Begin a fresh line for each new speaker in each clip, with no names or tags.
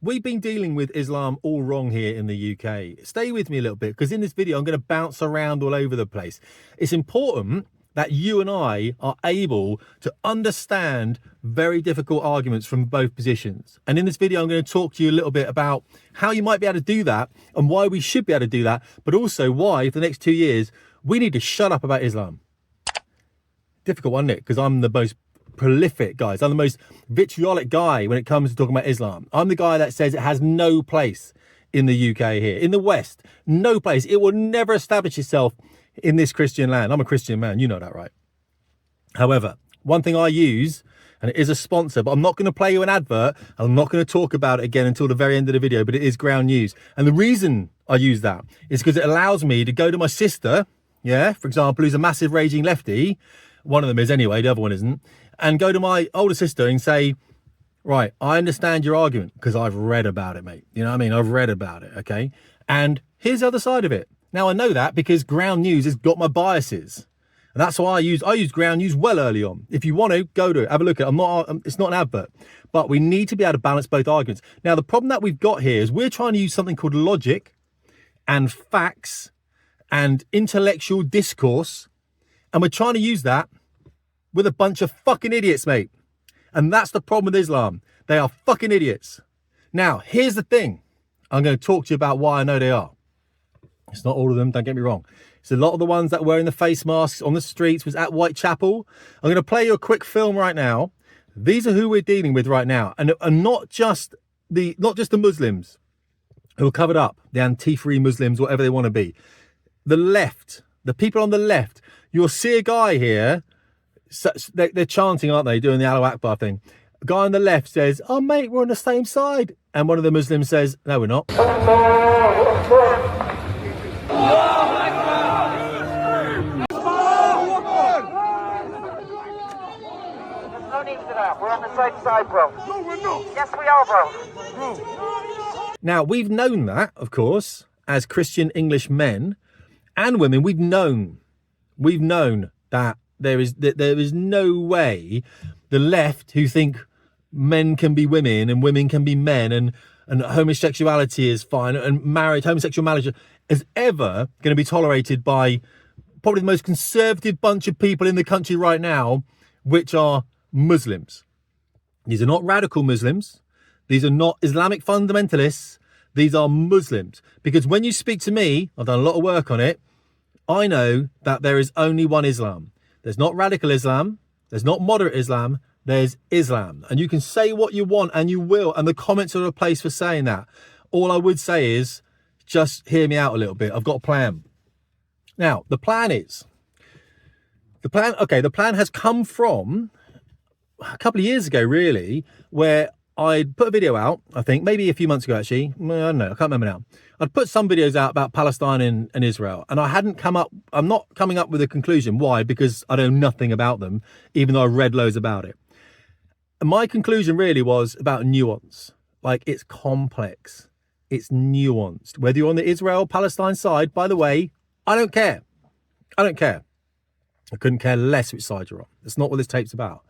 We've been dealing with Islam all wrong here in the UK. Stay with me a little bit, because in this video, I'm going to bounce around all over the place. It's important that you and I are able to understand very difficult arguments from both positions. And in this video, I'm going to talk to you a little bit about how you might be able to do that and why we should be able to do that, but also why for the next 2 years, we need to shut up about Islam. Difficult one, isn't it? Because I'm the most prolific, guys. I'm the most vitriolic guy when it comes to talking about Islam. I'm the guy that says it has no place in the UK here. In the West, no place. It will never establish itself in this Christian land. I'm a Christian man, you know that, right? However, one thing I use, and it is a sponsor, but I'm not going to play you an advert. I'm not going to talk about it again until the very end of the video, but it is Ground News. And the reason I use that is because it allows me to go to my sister, yeah, for example, who's a massive raging lefty. One of them is anyway, the other one isn't. And go to my older sister and say, right, I understand your argument because I've read about it, mate. You know what I mean? I've read about it, okay? And here's the other side of it. Now, I know that because Ground News has got my biases. And that's why I used Ground News well early on. If you want to, go to it, have a look at it. It's not an advert. But we need to be able to balance both arguments. Now, the problem that we've got here is we're trying to use something called logic and facts and intellectual discourse. And we're trying to use that with a bunch of fucking idiots, mate. And that's the problem with Islam. They are fucking idiots. Now, here's the thing. I'm going to talk to you about why I know they are. It's not all of them, don't get me wrong. It's a lot of the ones that were wearing the face masks on the streets was at Whitechapel. I'm going to play you a quick film right now. These are who we're dealing with right now. And not just the Muslims who are covered up, the Antifa Muslims, whatever they want to be. The left, the people on the left. You'll see a guy here. They're chanting, aren't they, doing the Allahu Akbar thing. A guy on the left says, oh, mate, we're on the same side. And one of the Muslims says, no, we're not. No
need for that. We're on the same side, bro. No, we're not. Yes, we are, bro.
Now, we've known that, of course, as Christian English men and women. We've known that there is no way the left, who think men can be women and women can be men and homosexuality is fine and homosexual marriage is ever going to be tolerated by probably the most conservative bunch of people in the country right now, which are Muslims. These are not radical Muslims. These are not Islamic fundamentalists. These are Muslims. Because when you speak to me, I've done a lot of work on it, I know that there is only one Islam. There's not radical Islam. There's not moderate Islam. There's Islam. And you can say what you want, and you will. And the comments are a place for saying that. All I would say is just hear me out a little bit. I've got a plan. Now, the plan has come from a couple of years ago, really, where I'd put a video out, I think, maybe a few months ago, actually. I don't know. I can't remember now. I'd put some videos out about Palestine and Israel, and I'm not coming up with a conclusion. Why? Because I know nothing about them, even though I read loads about it. And my conclusion really was about nuance. Like, it's complex. It's nuanced. Whether you're on the Israel-Palestine side, by the way, I don't care. I don't care. I couldn't care less which side you're on. That's not what this tape's about.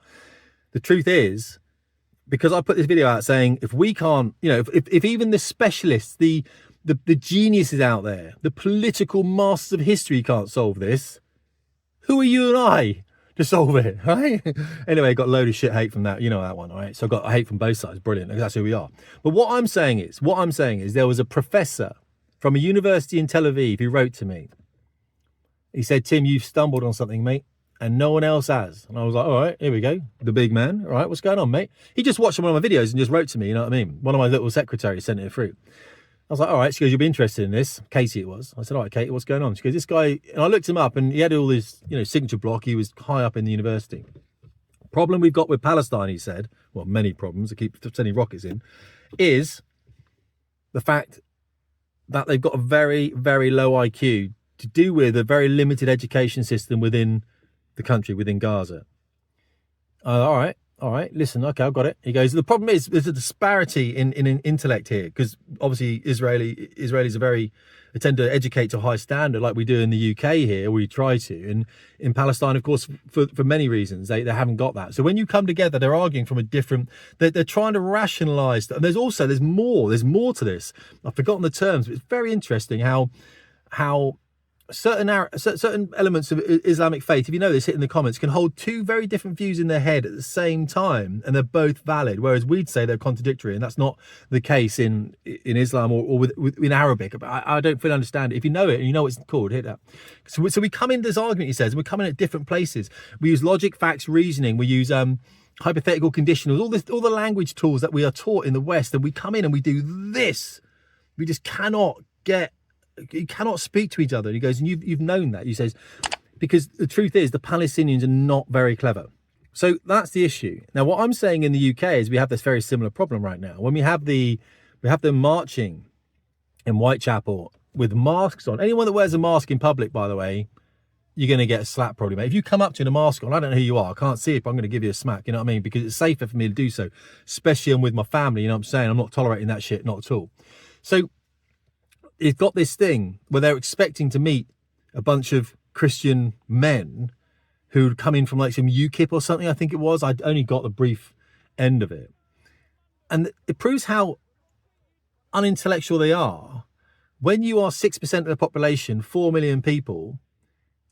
The truth is, because I put this video out saying, if we can't, if even the specialists, the geniuses out there, the political masters of history can't solve this, who are you and I to solve it, right? Anyway, got a load of shit hate from that. You know that one, all right? So I got hate from both sides. Brilliant. That's who we are. But what I'm saying is there was a professor from a university in Tel Aviv who wrote to me. He said, Tim, you've stumbled on something, mate, and no one else has. And I was like, all right, here we go. The big man. All right, what's going on, mate? He just watched one of my videos and just wrote to me, you know what I mean? One of my little secretaries sent it through. I was like, all right. She goes, you'll be interested in this. Katie it was. I said, all right, Katie, what's going on? She goes, this guy, and I looked him up and he had all this, signature block. He was high up in the university. Problem we've got with Palestine, he said, well, many problems, I keep sending rockets in, is the fact that they've got a very, very low IQ to do with a very limited education system within the country, within Gaza. All right, All right, listen, okay, I've got it. He goes, the problem is there's a disparity in intellect here, because obviously Israelis are very, they tend to educate to a high standard like we do in the UK here, we try to. And in Palestine, of course, for many reasons, they haven't got that. So when you come together, they're arguing from a different, they're trying to rationalize. And there's more to this. I've forgotten the terms, but it's very interesting how certain elements of Islamic faith, if you know this, hit in the comments, can hold two very different views in their head at the same time, and they're both valid, whereas we'd say they're contradictory, and that's not the case in Islam or in Arabic. But I don't fully understand it. If you know it and you know what it's called, hit that. So we come into this argument, he says, and we're coming at different places. We use logic, facts, reasoning. We use hypothetical conditionals, all the language tools that we are taught in the West, and we come in and we do this. We just cannot get. You cannot speak to each other. And he goes, and you've known that. He says, because the truth is the Palestinians are not very clever. So that's the issue. Now, what I'm saying in the UK is we have this very similar problem right now. When we have them marching in Whitechapel with masks on. Anyone that wears a mask in public, by the way, you're going to get a slap probably, mate. If you come up to in a mask on, I don't know who you are. I can't see it, but I'm going to give you a smack. You know what I mean? Because it's safer for me to do so, especially I'm with my family. You know what I'm saying? I'm not tolerating that shit, not at all. So it's got this thing where they're expecting to meet a bunch of Christian men who'd come in from like some UKIP or something, I think it was. I only got the brief end of it. And it proves how unintellectual they are. When you are 6% of the population, 4 million people,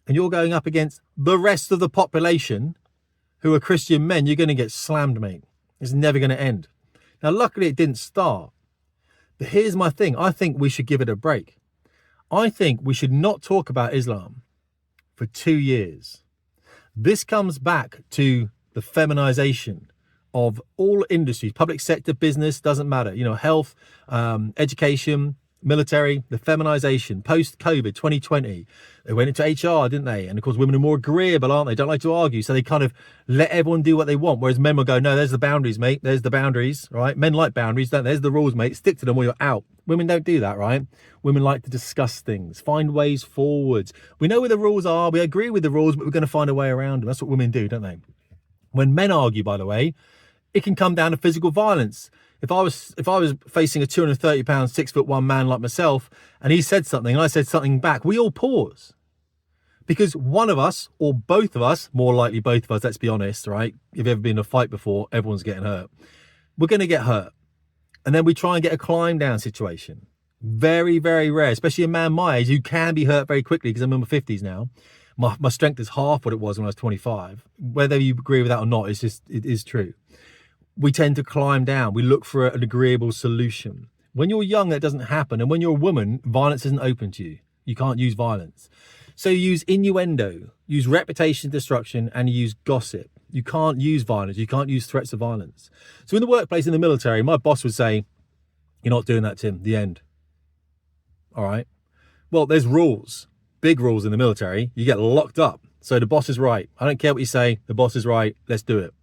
and you're going up against the rest of the population who are Christian men, you're going to get slammed, mate. It's never going to end. Now, luckily it didn't start. But here's my thing. I think we should give it a break. I think we should not talk about Islam for 2 years. This comes back to the feminization of all industries, public sector, business, doesn't matter. You know, health, education, military, the feminization, post-COVID, 2020. They went into HR, didn't they? And of course, women are more agreeable, aren't they? Don't like to argue. So they kind of let everyone do what they want. Whereas men will go, no, there's the boundaries, mate. There's the boundaries, right? Men like boundaries, don't they? There's the rules, mate. Stick to them or you're out. Women don't do that, right? Women like to discuss things, find ways forwards. We know where the rules are. We agree with the rules, but we're going to find a way around them. That's what women do, don't they? When men argue, by the way, it can come down to physical violence. If I was facing a 230 pound, 6'1" man like myself, and he said something and I said something back, we all pause. Because one of us, or both of us, more likely both of us, let's be honest, right? If you've ever been in a fight before, everyone's getting hurt. We're going to get hurt. And then we try and get a climb down situation. Very, very rare, especially a man my age who can be hurt very quickly, because I'm in my 50s now. My strength is half what it was when I was 25. Whether you agree with that or not, it is true. We tend to climb down. We look for an agreeable solution. When you're young, that doesn't happen. And when you're a woman, violence isn't open to you. You can't use violence. So you use innuendo, use reputation destruction, and you use gossip. You can't use violence. You can't use threats of violence. So in the workplace, in the military, my boss would say, you're not doing that, Tim. The end. All right. Well, there's rules, big rules in the military. You get locked up. So the boss is right. I don't care what you say. The boss is right. Let's do it.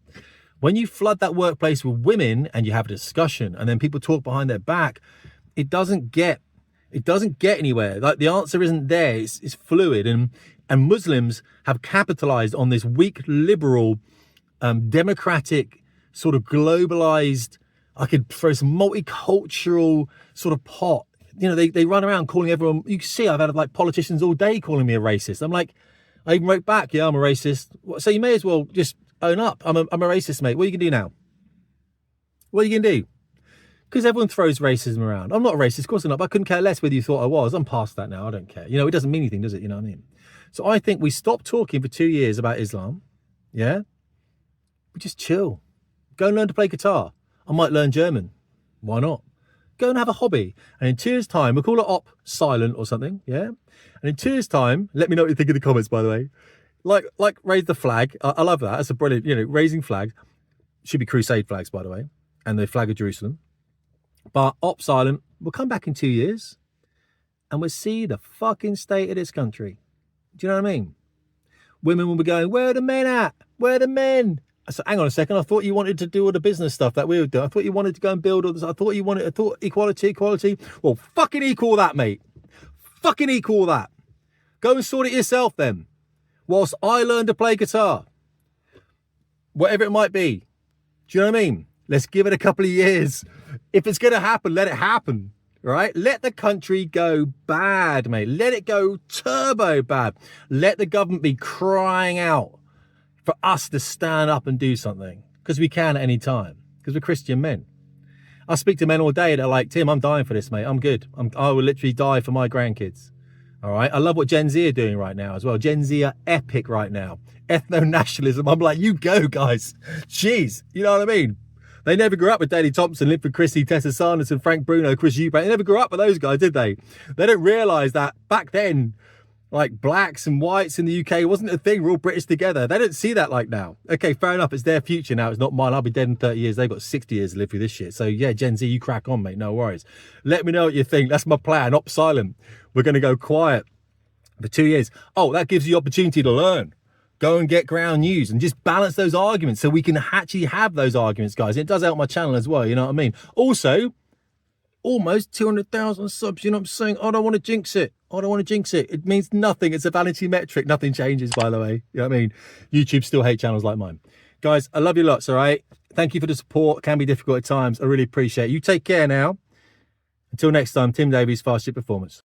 When you flood that workplace with women and you have a discussion and then people talk behind their back, it doesn't get anywhere. Like, the answer isn't there. It's fluid. And Muslims have capitalized on this weak, liberal, democratic, sort of globalized, I could throw some multicultural sort of pot. You know, they run around calling everyone, you can see I've had like politicians all day calling me a racist. I'm like, I even wrote back, yeah, I'm a racist. So you may as well just own up. I'm a racist, mate. What are you going to do now? What are you going to do? Because everyone throws racism around. I'm not a racist, of course I'm not. But I couldn't care less whether you thought I was. I'm past that now. I don't care. You know, it doesn't mean anything, does it? You know what I mean? So I think we stop talking for 2 years about Islam. Yeah? We just chill. Go and learn to play guitar. I might learn German. Why not? Go and have a hobby. And in 2 years' time, we'll call it op silent or something. Yeah? And in 2 years' time, let me know what you think in the comments, by the way. Like raise the flag. I love that. That's a brilliant, you know, raising flags. Should be crusade flags, by the way. And the flag of Jerusalem. But op silent, we'll come back in 2 years and we'll see the fucking state of this country. Do you know what I mean? Women will be going, where are the men at? Where are the men? I said, hang on a second. I thought you wanted to do all the business stuff that we were doing. I thought you wanted to go and build all this. I thought equality. Well, fucking equal that, mate. Fucking equal that. Go and sort it yourself then. Whilst I learn to play guitar. Whatever it might be. Do you know what I mean? Let's give it a couple of years. If it's going to happen, let it happen. Right? Let the country go bad, mate. Let it go turbo bad. Let the government be crying out for us to stand up and do something, because we can at any time, because we're Christian men. I speak to men all day that are like, Tim, I'm dying for this, mate. I'm good. I will literally die for my grandkids. All right. I love what Gen Z are doing right now as well. Gen Z are epic right now. Ethno-nationalism. I'm like, you go, guys. Jeez. You know what I mean? They never grew up with Daley Thompson, Linford Christie, Tessa Sanderson, Frank Bruno, Chris Eubank. They never grew up with those guys, did they? They don't realise that back then, like blacks and whites in the UK wasn't a thing. We're all British together. They don't see that like now. Okay, fair enough. It's their future now. It's not mine. I'll be dead in 30 years. They've got 60 years to live through this shit. So yeah, Gen Z, you crack on, mate. No worries. Let me know what you think. That's my plan. Op silent. We're going to go quiet for 2 years. Oh, that gives you the opportunity to learn. Go and get ground news and just balance those arguments so we can actually have those arguments, guys. It does help my channel as well, you know what I mean? Also, almost 200,000 subs, you know what I'm saying? I don't want to jinx it. I don't want to jinx it. It means nothing. It's a vanity metric. Nothing changes, by the way. You know what I mean? YouTube still hate channels like mine. Guys, I love you lots, all right? Thank you for the support. It can be difficult at times. I really appreciate it. You take care now. Until next time, Tim Davies, Fast Ship Performance.